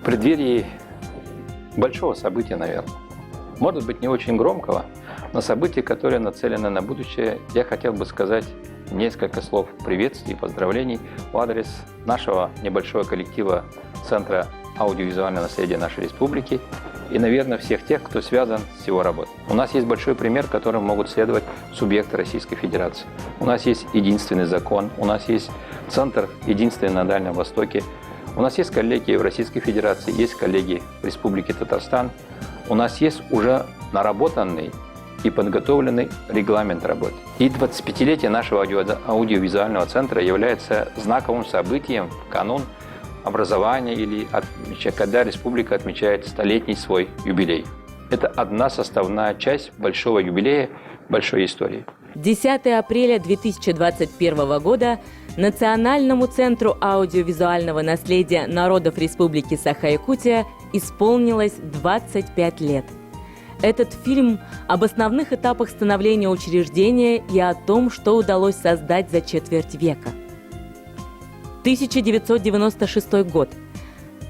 преддверии большого события, наверное. Может быть, не очень громкого, но события, которое нацелено на будущее, я хотел бы сказать несколько слов приветствий и поздравлений в адрес нашего небольшого коллектива Центра аудиовизуального наследия нашей республики и, наверное, всех тех, кто связан с его работой. У нас есть большой пример, которым могут следовать субъекты Российской Федерации. У нас есть единственный закон, у нас есть центр единственный на Дальнем Востоке, у нас есть коллеги в Российской Федерации, есть коллеги в Республике Татарстан, у нас есть уже наработанный и подготовленный регламент работы. И 25-летие нашего аудиовизуального центра является знаковым событием в канун образования или когда республика отмечает столетний свой юбилей. Это одна составная часть большого юбилея, большой истории. 10 апреля 2021 года Национальному центру аудиовизуального наследия народов Республики Саха-Якутия исполнилось 25 лет. Этот фильм об основных этапах становления учреждения и о том, что удалось создать за четверть века. 1996 год.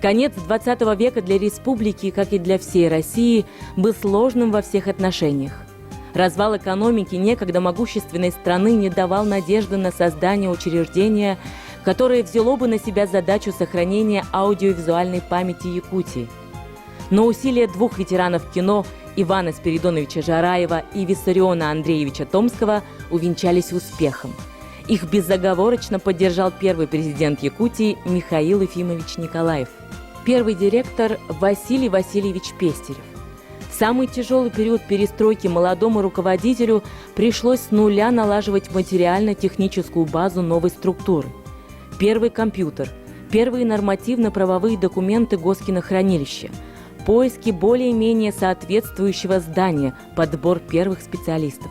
Конец 20 века для республики, как и для всей России, был сложным во всех отношениях. Развал экономики некогда могущественной страны не давал надежды на создание учреждения, которое взяло бы на себя задачу сохранения аудиовизуальной памяти Якутии. Но усилия двух ветеранов кино Ивана Спиридоновича Жараева и Виссариона Андреевича Томского увенчались успехом. Их безоговорочно поддержал первый президент Якутии Михаил Ефимович Николаев, первый директор Василий Васильевич Пестерев. В самый тяжелый период перестройки молодому руководителю пришлось с нуля налаживать материально-техническую базу новой структуры. Первый компьютер, первые нормативно-правовые документы Госкинохранилища, поиски более-менее соответствующего здания, подбор первых специалистов.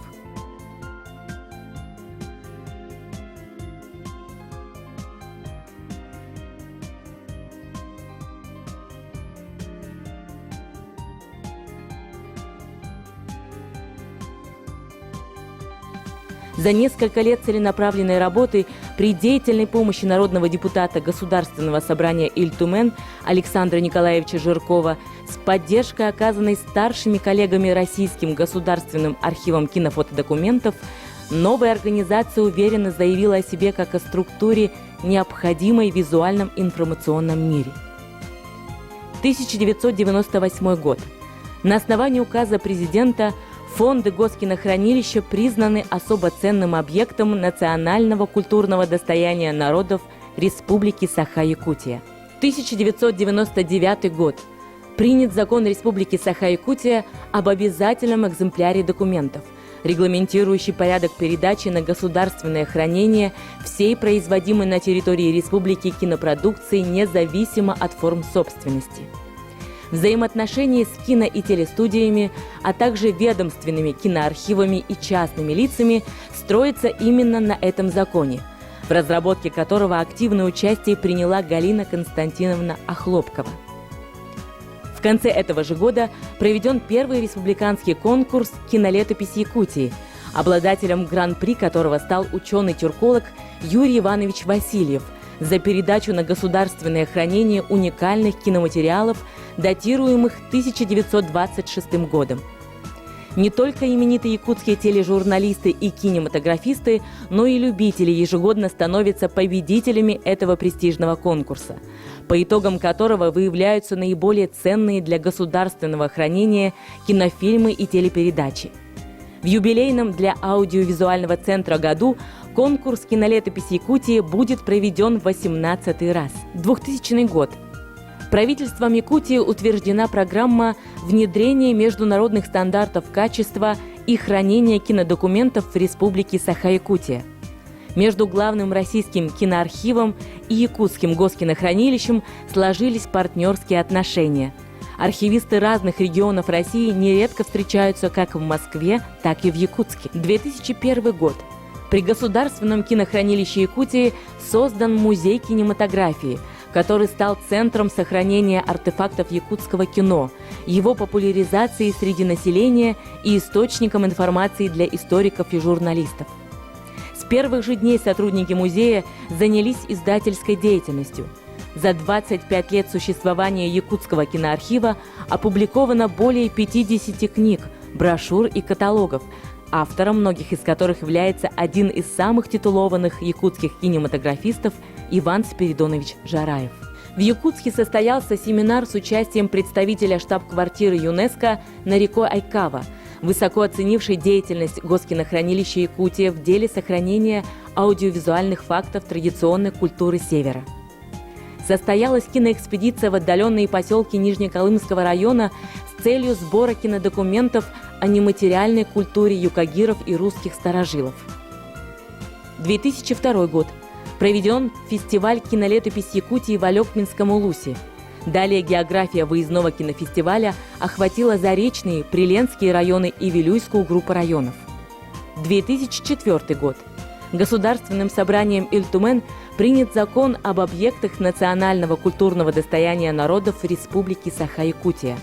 За несколько лет целенаправленной работы при деятельной помощи народного депутата Государственного собрания Иль-Тумен Александра Николаевича Жиркова с поддержкой, оказанной старшими коллегами Российским государственным архивом кинофотодокументов, новая организация уверенно заявила о себе как о структуре, необходимой в визуальном информационном мире. 1998 год. На основании указа президента фонды Госкинохранилища признаны особо ценным объектом национального культурного достояния народов Республики Саха-Якутия. 1999 год. Принят закон Республики Саха-Якутия об обязательном экземпляре документов, регламентирующий порядок передачи на государственное хранение всей производимой на территории республики кинопродукции независимо от форм собственности. Взаимоотношения с кино- и телестудиями, а также ведомственными киноархивами и частными лицами строятся именно на этом законе, в разработке которого активное участие приняла Галина Константиновна Охлопкова. В конце этого же года проведен первый республиканский конкурс «Кинолетопись Якутии», обладателем гран-при которого стал ученый-тюрколог Юрий Иванович Васильев за передачу на государственное хранение уникальных киноматериалов, датируемых 1926 годом. Не только именитые якутские тележурналисты и кинематографисты, но и любители ежегодно становятся победителями этого престижного конкурса, по итогам которого выявляются наиболее ценные для государственного хранения кинофильмы и телепередачи. В юбилейном для аудиовизуального центра году конкурс «Кинолетопись Якутии» будет проведен в 18-й раз. 2000 год. Правительством Якутии утверждена программа внедрения международных стандартов качества и хранения кинодокументов в Республике Саха-Якутия. Между главным российским киноархивом и Якутским Госкинохранилищем сложились партнерские отношения. Архивисты разных регионов России нередко встречаются как в Москве, так и в Якутске. 2001 год. При Государственном кинохранилище Якутии создан музей кинематографии, который стал центром сохранения артефактов якутского кино, его популяризации среди населения и источником информации для историков и журналистов. С первых же дней сотрудники музея занялись издательской деятельностью. За 25 лет существования Якутского киноархива опубликовано более 50 книг, брошюр и каталогов, автором многих из которых является один из самых титулованных якутских кинематографистов Иван Спиридонович Жараев. В Якутске состоялся семинар с участием представителя штаб-квартиры ЮНЕСКО Нарико Айкава, высоко оценивший деятельность Госкинохранилища Якутия в деле сохранения аудиовизуальных фактов традиционной культуры Севера. Состоялась киноэкспедиция в отдаленные поселки Нижнеколымского района с целью сбора кинодокументов о нематериальной культуре юкагиров и русских старожилов. 2002 год. Проведен фестиваль «Кинолетопись Якутии» в Алёкминском Улусе. Далее география выездного кинофестиваля охватила Заречные, Приленские районы и Вилюйскую группу районов. 2004 год. Государственным собранием Ильтумен принят закон об объектах национального культурного достояния народов Республики Саха-Якутия.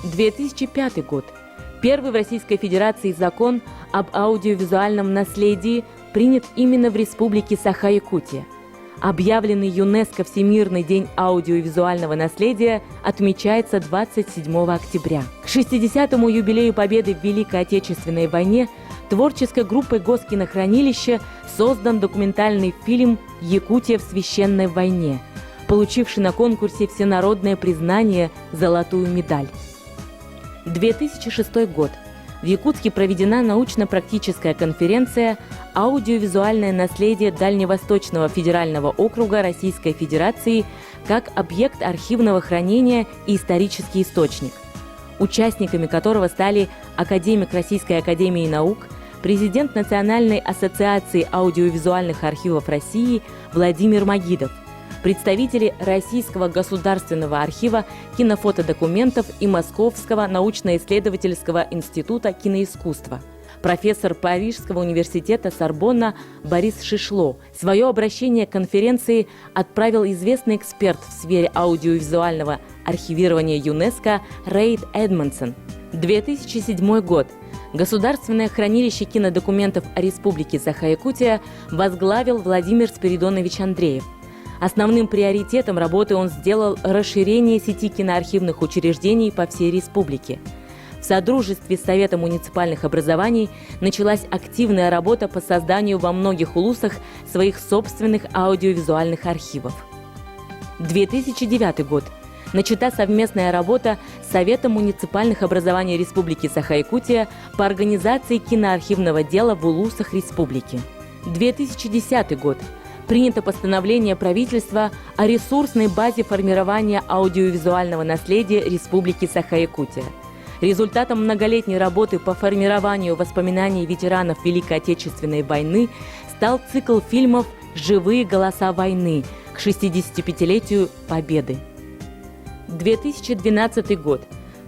2005 год. Первый в Российской Федерации закон об аудиовизуальном наследии принят именно в Республике Саха-Якутия. Объявленный ЮНЕСКО Всемирный день аудиовизуального наследия отмечается 27 октября. К 60-му юбилею Победы в Великой Отечественной войне творческой группой Госкинохранилища создан документальный фильм «Якутия в священной войне», получивший на конкурсе всенародное признание «Золотую медаль». 2006 год. В Якутске проведена научно-практическая конференция «Аудиовизуальное наследие Дальневосточного федерального округа Российской Федерации как объект архивного хранения и исторический источник», участниками которого стали академик Российской академии наук, президент Национальной ассоциации аудиовизуальных архивов России Владимир Магидов, представители Российского государственного архива кинофотодокументов и Московского научно-исследовательского института киноискусства, профессор Парижского университета Сорбонна Борис Шишло. Свое обращение к конференции отправил известный эксперт в сфере аудиовизуального архивирования ЮНЕСКО Рейд Эдмонсон. 2007 год. Государственное хранилище кинодокументов Республики Саха-Якутия возглавил Владимир Спиридонович Андреев. Основным приоритетом работы он сделал расширение сети киноархивных учреждений по всей республике. В содружестве с Советом муниципальных образований началась активная работа по созданию во многих улусах своих собственных аудиовизуальных архивов. 2009 год. Начата совместная работа с Советом муниципальных образований Республики Саха-Якутия по организации киноархивного дела в улусах республики. 2010 год. Принято постановление правительства о ресурсной базе формирования аудиовизуального наследия Республики Саха-Якутия. Результатом многолетней работы по формированию воспоминаний ветеранов Великой Отечественной войны стал цикл фильмов «Живые голоса войны» к 65-летию Победы. 2012 год.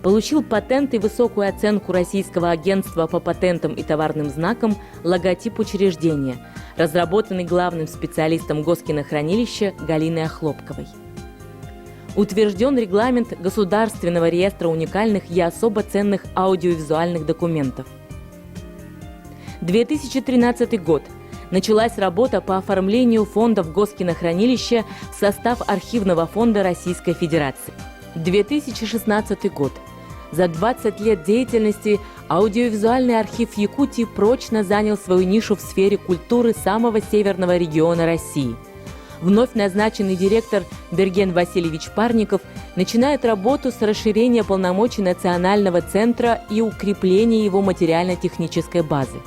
Получил патент и высокую оценку Российского агентства по патентам и товарным знакам логотип учреждения, разработанный главным специалистом Госкинохранилища Галиной Охлопковой. Утвержден регламент Государственного реестра уникальных и особо ценных аудиовизуальных документов. 2013 год. Началась работа по оформлению фондов Госкинохранилища в состав Архивного фонда Российской Федерации. 2016 год. За 20 лет деятельности аудиовизуальный архив Якутии прочно занял свою нишу в сфере культуры самого северного региона России. Вновь назначенный директор Берген Васильевич Парников начинает работу с расширения полномочий Национального центра и укрепления его материально-технической базы.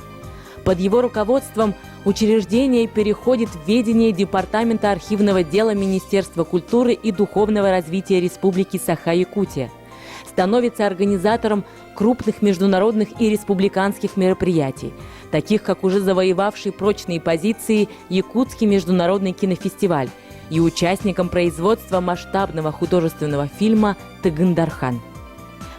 Под его руководством учреждение переходит в ведение Департамента архивного дела Министерства культуры и духовного развития Республики Саха-Якутия. Становится организатором крупных международных и республиканских мероприятий, таких как уже завоевавший прочные позиции Якутский международный кинофестиваль и участником производства масштабного художественного фильма «Тыгындархан».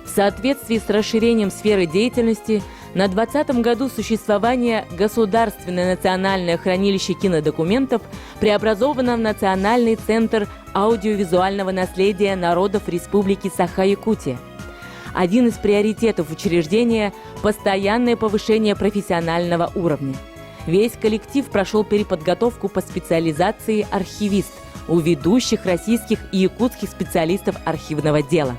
В соответствии с расширением сферы деятельности на 20-м году существования Государственное национальное хранилище кинодокументов преобразовано в Национальный центр аудиовизуального наследия народов Республики Саха-Якутия. Один из приоритетов учреждения – постоянное повышение профессионального уровня. Весь коллектив прошел переподготовку по специализации архивист, у ведущих российских и якутских специалистов архивного дела.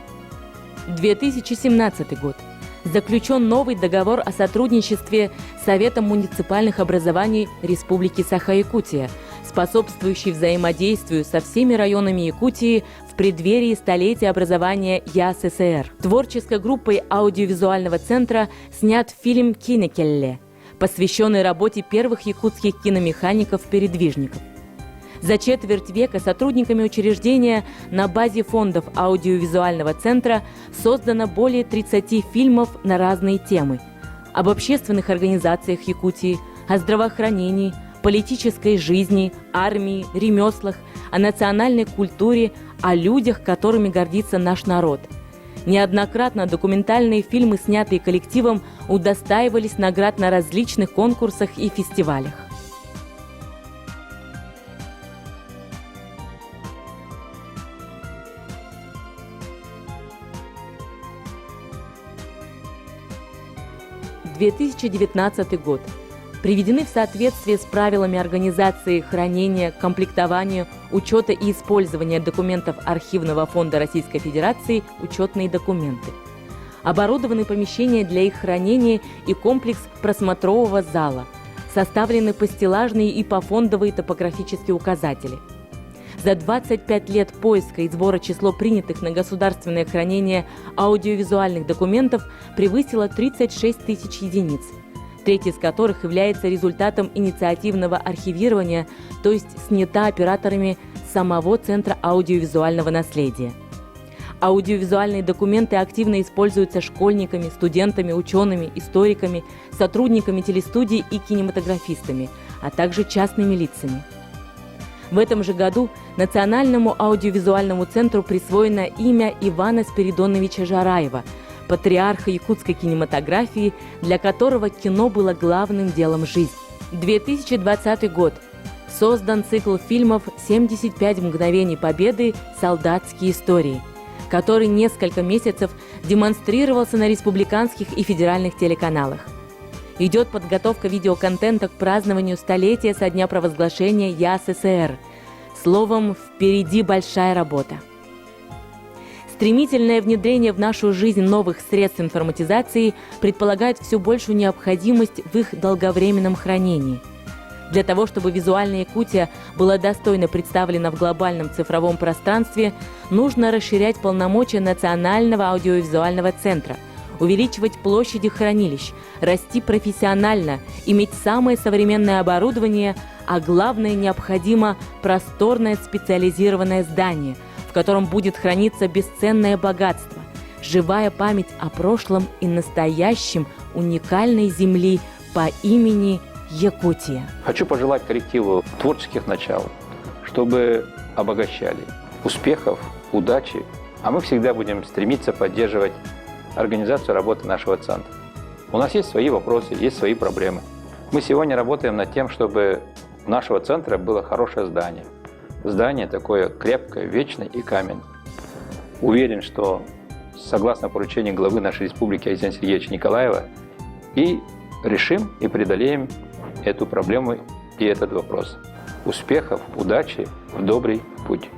2017 год. Заключен новый договор о сотрудничестве с Советом муниципальных образований Республики Саха-Якутия, способствующий взаимодействию со всеми районами Якутии в преддверии столетия образования ЯССР. Творческой группой аудиовизуального центра снят фильм «Кинекелле», посвященный работе первых якутских киномехаников-передвижников. За четверть века сотрудниками учреждения на базе фондов аудиовизуального центра создано более 30 фильмов на разные темы: об общественных организациях Якутии, о здравоохранении, политической жизни, армии, ремеслах, о национальной культуре, о людях, которыми гордится наш народ. Неоднократно документальные фильмы, снятые коллективом, удостаивались наград на различных конкурсах и фестивалях. – 2019 год. Приведены в соответствие с правилами организации хранения, комплектования, учета и использования документов Архивного фонда Российской Федерации учетные документы. Оборудованы помещения для их хранения и комплекс просмотрового зала. Составлены постеллажные и пофондовые топографические указатели. За 25 лет поиска и сбора число принятых на государственное хранение аудиовизуальных документов превысило 36 тысяч единиц, треть из которых является результатом инициативного архивирования, то есть снята операторами самого Центра аудиовизуального наследия. Аудиовизуальные документы активно используются школьниками, студентами, учеными, историками, сотрудниками телестудий и кинематографистами, а также частными лицами. В этом же году Национальному аудиовизуальному центру присвоено имя Ивана Спиридоновича Жараева, патриарха якутской кинематографии, для которого кино было главным делом жизни. 2020 год. Создан цикл фильмов «75 мгновений Победы. Солдатские истории», который несколько месяцев демонстрировался на республиканских и федеральных телеканалах. Идет подготовка видеоконтента к празднованию столетия со дня провозглашения ЯССР. Словом, впереди большая работа. Стремительное внедрение в нашу жизнь новых средств информатизации предполагает все большую необходимость в их долговременном хранении. Для того, чтобы визуальная Якутия была достойно представлена в глобальном цифровом пространстве, нужно расширять полномочия Национального аудиовизуального центра, увеличивать площади хранилищ, расти профессионально, иметь самое современное оборудование, а главное, необходимо просторное специализированное здание, в котором будет храниться бесценное богатство, живая память о прошлом и настоящем уникальной земли по имени Якутия. Хочу пожелать коллективу творческих начал, чтобы обогащали, успехов, удачи, а мы всегда будем стремиться поддерживать организацию работы нашего центра. У нас есть свои вопросы, есть свои проблемы. Мы сегодня работаем над тем, чтобы у нашего центра было хорошее здание. Здание такое крепкое, вечное и каменное. Уверен, что согласно поручению главы нашей республики Александра Сергеевича Николаева и решим и преодолеем эту проблему и этот вопрос. Успехов, удачи, в добрый путь.